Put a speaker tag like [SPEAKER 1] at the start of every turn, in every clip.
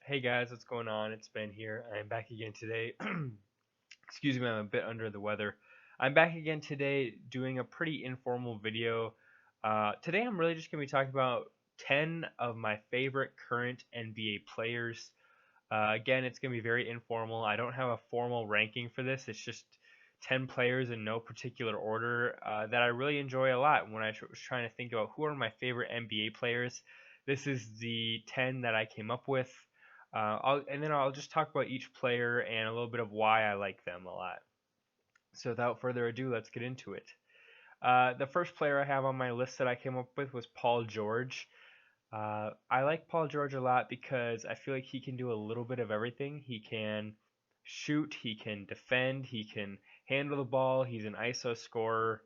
[SPEAKER 1] Hey guys, what's going on? It's Ben here. I'm back again today. Excuse me, I'm a bit under the weather. I'm back again today doing a pretty informal video. Today I'm really just going to be talking about 10 of my favorite current NBA players. Again, it's going to be very informal. I don't have a formal ranking for this. It's just 10 players in no particular order that I really enjoy a lot. When I was trying to think about who are my favorite NBA players, this is the 10 that I came up with. And then I'll just talk about each player and a little bit of why I like them a lot. So without further ado, let's get into it. The first player I have on my list that I came up with was Paul George. I like Paul George a lot because I feel like he can do a little bit of everything. He can shoot, he can defend, he can handle the ball, he's an ISO scorer.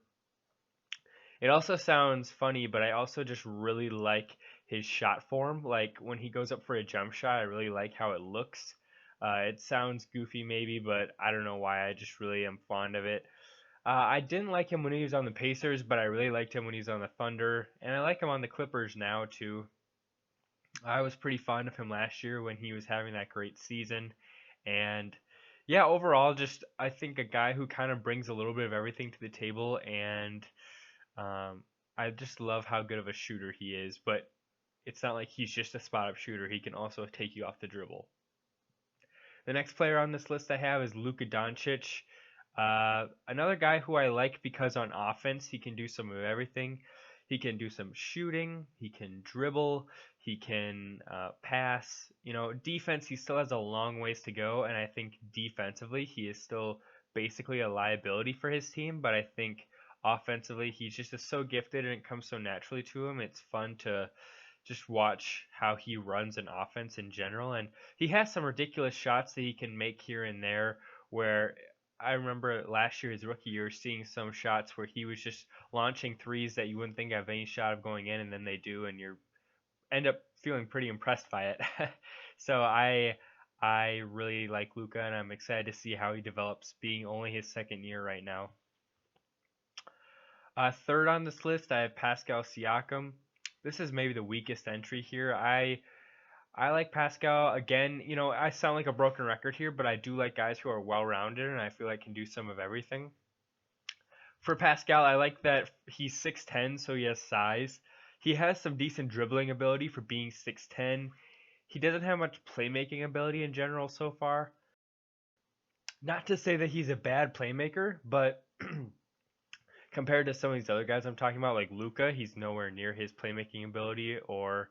[SPEAKER 1] It also sounds funny, but I also just really like his shot form. Like when he goes up for a jump shot, I really like how it looks. It sounds goofy maybe, but I don't know why. I just really am fond of it. I didn't like him when he was on the Pacers, but I really liked him when he was on the Thunder, and I like him on the Clippers now too. I was pretty fond of him last year when he was having that great season, and yeah, overall, just I think a guy who kind of brings a little bit of everything to the table, and um, I just love how good of a shooter he is. But it's not like he's just a spot up shooter; he can also take you off the dribble. The next player on this list I have is Luka Doncic. Another guy who I like because on offense he can do some of everything. He can do some shooting. He can dribble. He can pass. Defense he still has a long ways to go, and I think defensively he is still basically a liability for his team. But I think offensively he's just so gifted and it comes so naturally to him. It's fun to just watch how he runs an offense in general. And he has some ridiculous shots that he can make here and there where I remember last year, his rookie year, seeing some shots where he was just launching threes that you wouldn't think have any shot of going in, and then they do, and you end up feeling pretty impressed by it. So I really like Luka, and I'm excited to see how he develops, being only his second year right now. Third on this list, I have Pascal Siakam. This is maybe the weakest entry here. I like Pascal. Again, I sound like a broken record here, but I do like guys who are well-rounded and I feel like can do some of everything. For Pascal, I like that he's 6'10", so he has size. He has some decent dribbling ability for being 6'10". He doesn't have much playmaking ability in general so far. Not to say that he's a bad playmaker, but compared to some of these other guys I'm talking about, like Luka, he's nowhere near his playmaking ability or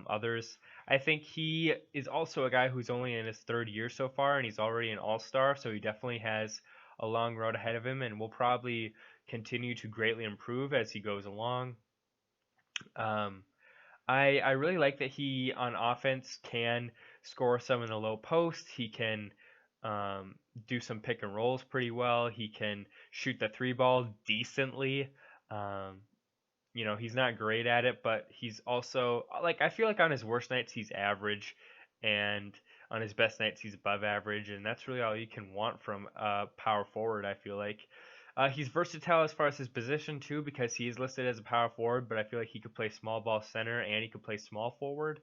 [SPEAKER 1] others. I think he is also a guy who's only in his third year so far, and he's already an all-star, so he definitely has a long road ahead of him, and will probably continue to greatly improve as he goes along. Um, I really like that he on offense can score some in the low post. He can do some pick and rolls pretty well. He can shoot the three ball decently. Um, he's not great at it, but he's also like I feel like on his worst nights he's average, and on his best nights he's above average, and that's really all you can want from a power forward. I feel like he's versatile as far as his position too, because he is listed as a power forward, but I feel like he could play small ball center and he could play small forward.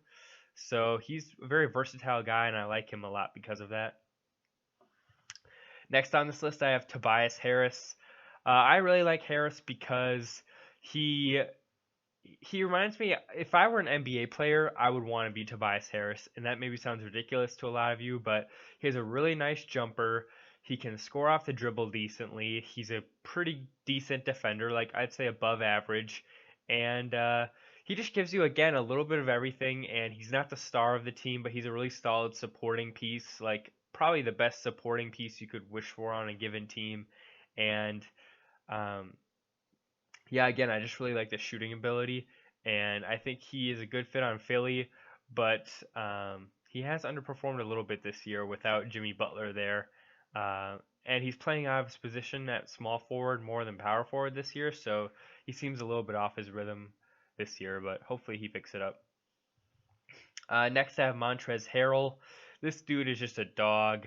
[SPEAKER 1] So he's a very versatile guy, and I like him a lot because of that. Next on this list, I have Tobias Harris. I really like Harris because he he reminds me, if I were an NBA player, I would want to be Tobias Harris, and that maybe sounds ridiculous to a lot of you, but he has a really nice jumper. He can score off the dribble decently. He's a pretty decent defender, like I'd say above average, and he just gives you again a little bit of everything. And he's not the star of the team, but he's a really solid supporting piece, like probably the best supporting piece you could wish for on a given team. And um, yeah, again, I just really like the shooting ability, and I think he is a good fit on Philly, but he has underperformed a little bit this year without Jimmy Butler there. Uh, and he's playing out of his position at small forward more than power forward this year, so he seems a little bit off his rhythm this year, but hopefully he picks it up. Next, I have Montrezl Harrell. This dude is just a dog,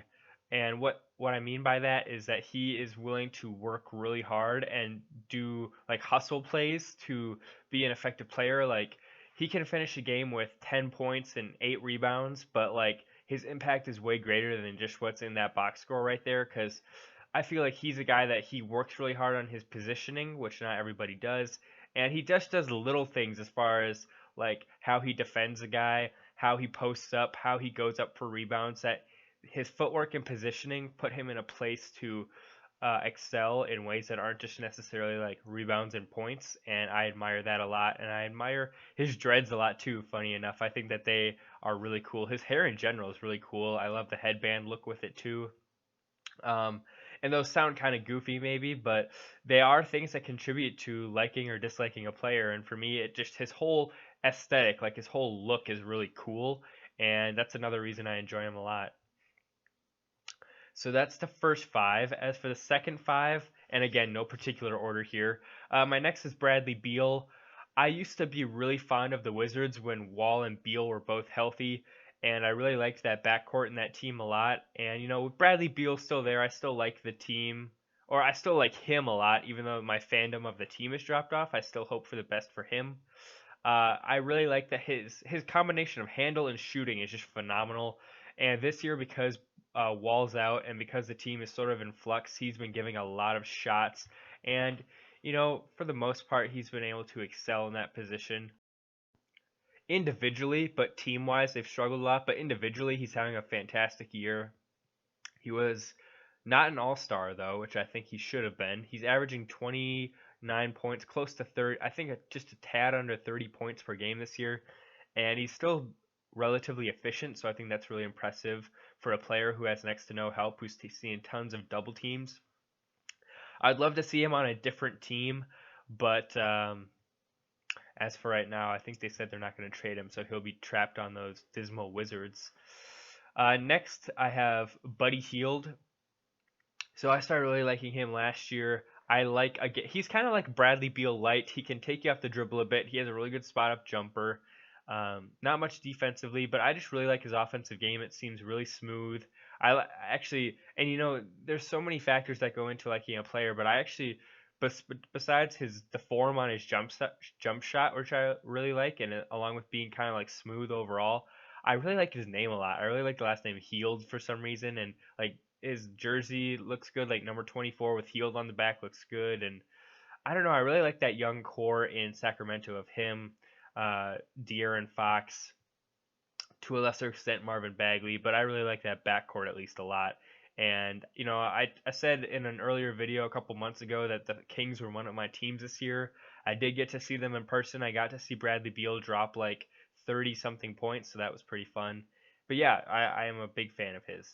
[SPEAKER 1] and what I mean by that is that he is willing to work really hard and do like hustle plays to be an effective player. Like he can finish a game with 10 points and 8 rebounds, but like his impact is way greater than just what's in that box score right there, cuz I feel like he's a guy that he works really hard on his positioning, which not everybody does, and he just does little things as far as like how he defends a guy, how he posts up, how he goes up for rebounds, that his footwork and positioning put him in a place to excel in ways that aren't just necessarily like rebounds and points, and I admire that a lot. And I admire his dreads a lot too. Funny enough, I think that they are really cool. His hair in general is really cool. I love the headband look with it too. Um, and those sound kind of goofy maybe, but they are things that contribute to liking or disliking a player. And for me, it just his whole aesthetic, like his whole look, is really cool, and that's another reason I enjoy him a lot. So that's the first five. As for the second five, and again, no particular order here, my next is Bradley Beal. I used to be really fond of the Wizards when Wall and Beal were both healthy, and I really liked that backcourt and that team a lot. And with Bradley Beal still there, I still like the team, or I still like him a lot, even though my fandom of the team has dropped off. I still hope for the best for him. I really like that his combination of handle and shooting is just phenomenal. And this year, because Wall's out and because the team is sort of in flux, he's been giving a lot of shots. And for the most part, he's been able to excel in that position individually, but team wise, they've struggled a lot. But individually, he's having a fantastic year. He was not an all-star though, which I think he should have been. He's averaging 29 points, close to 30, I think just a tad under 30 points per game this year, and he's still relatively efficient, so I think that's really impressive for a player who has next to no help, who's seeing tons of double teams. I'd love to see him on a different team, but as for right now, I think they said they're not going to trade him, so he'll be trapped on those dismal Wizards. Next, I have Buddy Hield. So I started really liking him last year. He's kind of like Bradley Beal light. He can take you off the dribble a bit. He has a really good spot up jumper. Not much defensively, but I just really like his offensive game. It seems really smooth. Actually, and there's so many factors that go into liking a player, but I actually, besides the form on his jump shot, which I really like, and along with being kind of like smooth overall, I really like his name a lot. I really like the last name Heald for some reason, and like his jersey looks good, like number 24 with Heald on the back looks good, and I don't know, I really like that young core in Sacramento of him, De'Aaron Fox, to a lesser extent Marvin Bagley, but I really like that backcourt at least a lot. And I said in an earlier video a couple months ago that the Kings were one of my teams this year. I did get to see them in person. I got to see Bradley Beal drop like 30 something points, so that was pretty fun. But yeah, I am a big fan of his.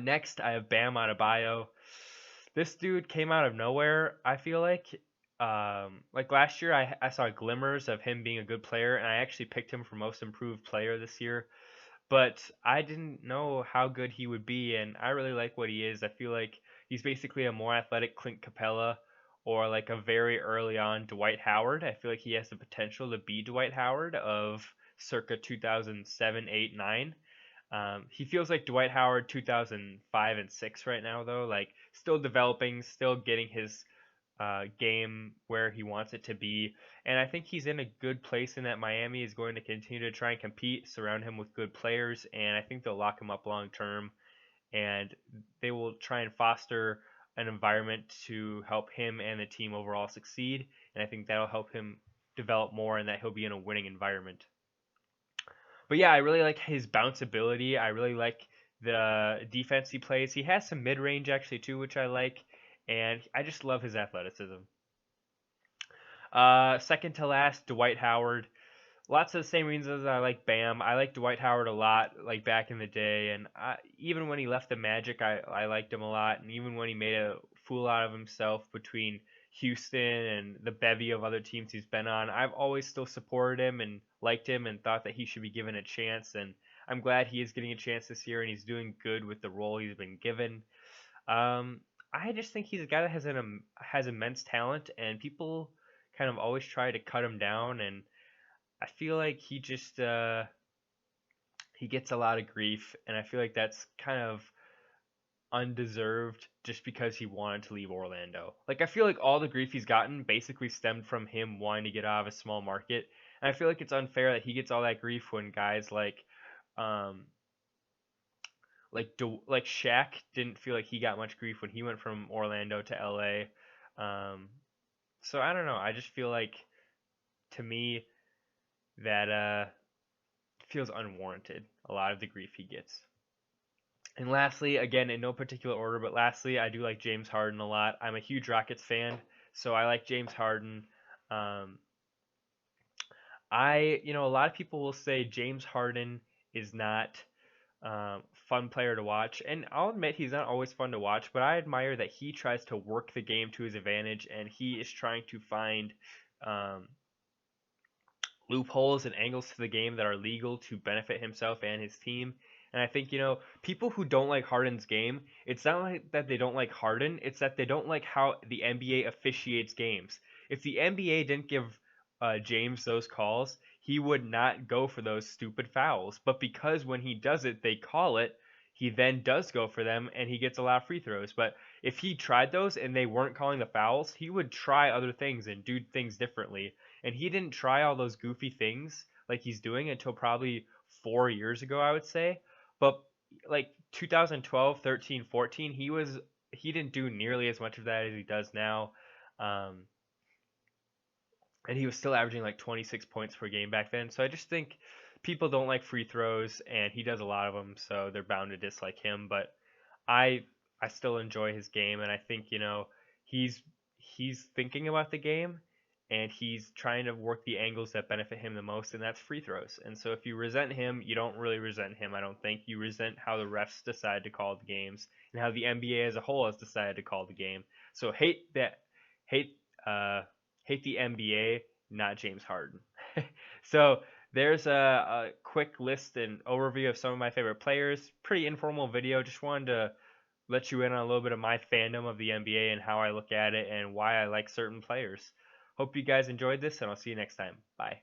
[SPEAKER 1] Next, I have Bam Adebayo. This dude came out of nowhere, I feel like. Like last year, I saw glimmers of him being a good player, and I actually picked him for most improved player this year. But I didn't know how good he would be, and I really like what he is. I feel like he's basically a more athletic Clint Capella, or like a very early on Dwight Howard. I feel like he has the potential to be Dwight Howard of circa 2007, 8, 9. He feels like Dwight Howard 2005 and 6 right now, though. Like, still developing, still getting his game where he wants it to be. And I think he's in a good place in that Miami is going to continue to try and compete, surround him with good players, and I think they'll lock him up long term. And they will try and foster an environment to help him and the team overall succeed. And I think that'll help him develop more and that he'll be in a winning environment. But yeah, I really like his bounce ability. I really like the defense he plays. He has some mid range actually too, which I like, and I just love his athleticism. Second to last, Dwight Howard. Lots of the same reasons I like Bam. I like Dwight Howard a lot, like back in the day, and even when he left the Magic, I liked him a lot, and even when he made a fool out of himself between Houston and the bevy of other teams he's been on, I've always still supported him and liked him and thought that he should be given a chance, and I'm glad he is getting a chance this year, and he's doing good with the role he's been given. I just think he's a guy that has immense talent, and people kind of always try to cut him down, and I feel like he gets a lot of grief, and I feel like that's kind of undeserved just because he wanted to leave Orlando. Like I feel like all the grief he's gotten basically stemmed from him wanting to get out of a small market. And I feel like it's unfair that he gets all that grief when guys um, like Shaq didn't feel like he got much grief when he went from Orlando to LA. So I don't know. I just feel like, to me, that feels unwarranted, a lot of the grief he gets. And lastly, again, in no particular order, but lastly, I do like James Harden a lot. I'm a huge Rockets fan, so I like James Harden. Um, a lot of people will say James Harden is not fun player to watch, and I'll admit he's not always fun to watch, but I admire that he tries to work the game to his advantage, and he is trying to find um, loopholes and angles to the game that are legal to benefit himself and his team. And I think, people who don't like Harden's game, it's not like that they don't like Harden, it's that they don't like how the NBA officiates games. If the NBA didn't give James those calls, he would not go for those stupid fouls. But because when he does it, they call it, he then does go for them and he gets a lot of free throws. But if he tried those and they weren't calling the fouls, he would try other things and do things differently, and he didn't try all those goofy things like he's doing until probably 4 years ago, I would say. But like 2012, 13, 14, he didn't do nearly as much of that as he does now. Um, and he was still averaging like 26 points per game back then. So I just think people don't like free throws, and he does a lot of them, so they're bound to dislike him. But I I still enjoy his game, and I think he's he's thinking about the game, and he's trying to work the angles that benefit him the most, and that's free throws. And so if you resent him, you don't really resent him. I don't think you resent how the refs decide to call the games and how the NBA as a whole has decided to call the game. So hate uh hate the NBA, not James Harden. So there's a quick list and overview of some of my favorite players. Pretty informal video. Just wanted to let you in on a little bit of my fandom of the NBA and how I look at it and why I like certain players. Hope you guys enjoyed this, and I'll see you next time. Bye.